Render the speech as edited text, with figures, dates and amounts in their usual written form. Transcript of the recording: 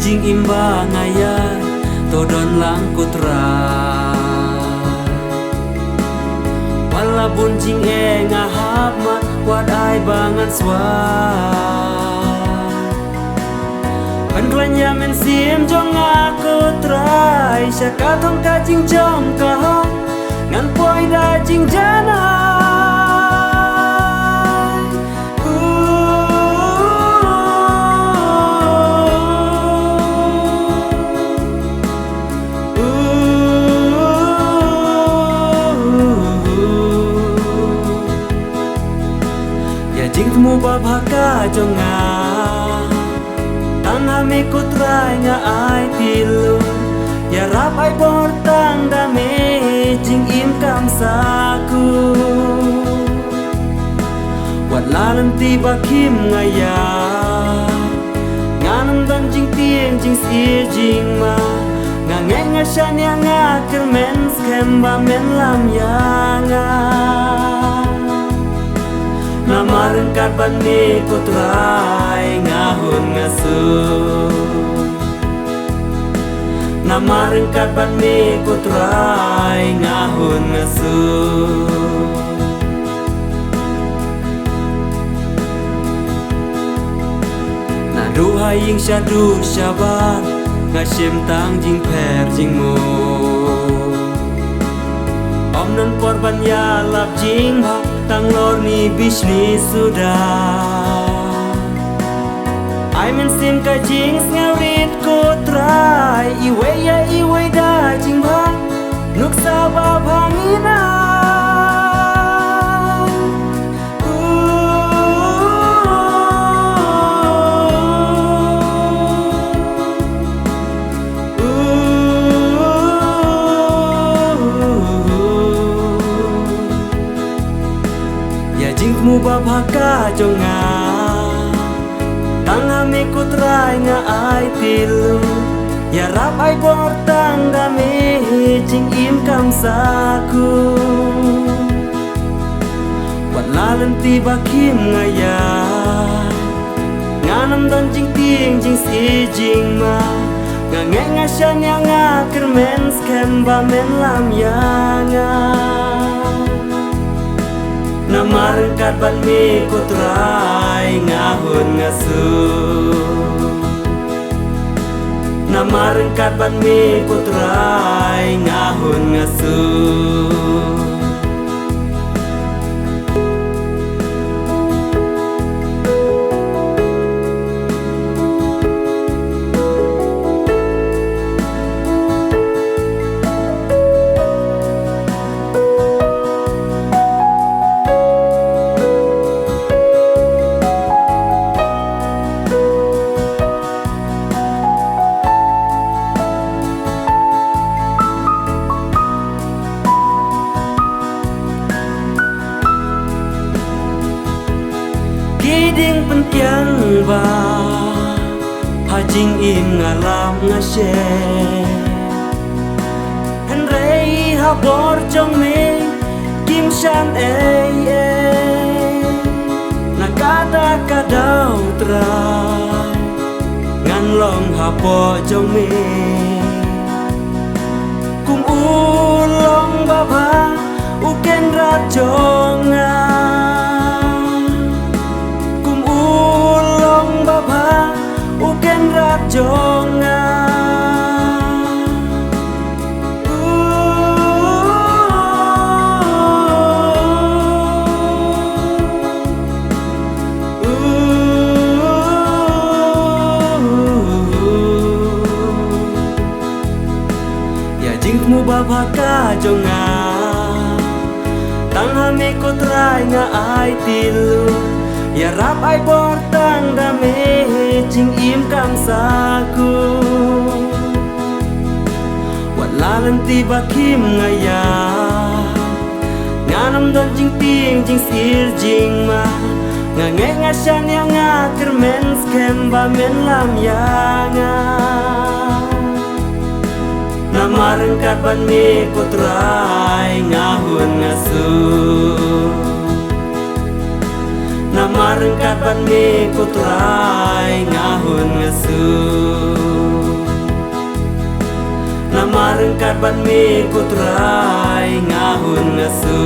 jing imba ngaya todon lang kutra walabun jing ngahap mat wat ai bangan swa pan klanya men sim jong aku trai syaka thong ka jing jom ka ngan poi da jing jana jing temu babaka jonga tang ame kutrai nga ai tilu ya rap ai bortang dame jing im kam saku wat lalam tiba kim ngaya nganam dan jing tieng jing si jing ma ngeng ngashan yang ngakermen skemba men lam yanga namarin karban ni kutrai ngahun ngasu namarin karban ni kutrai ngahun ngasu na duha ying syadu syabar ngasim tang jing per jing mo om nan korban ya lap jing ha tang lor ni bisnis sudah I men sim ka jing ngarit ko try iwe ya iwe da jing ba nuk sa bangina mu babaka jonga tang ame kutrai nga ai tilu ya rap ai bortang dame jing im kam saku wat lalan tiba kim ngaya nganam dan jing tieng jing si jing ma ngeng ngashan yang ngakermen skemba men lam yanga namarin karban mi kutrai ngahun ngasu namarin karban mi kutrai ngahun ngasu ding pentiang ba hajing im ngalam ngashe henrei ha bor jong me kim shan nakata kadau trai ngan long ha po jong me kum ulong baba uken rat jonga uken rat jonga ya jing mu babaka jonga tang ame kutrai nga ai tilu ya rap ai bortang dame jing im kam saku wat lalan tiba kim ngaya nganam dan jing tieng jing sir jing ma ngeng ngashan yang ngakermen skemba men lam yanga namarin karban mi kutrai ngahun ngasu namarin karban mi kutrai ngahun ngasu rengkat ban mi ku trai ngahun ngasu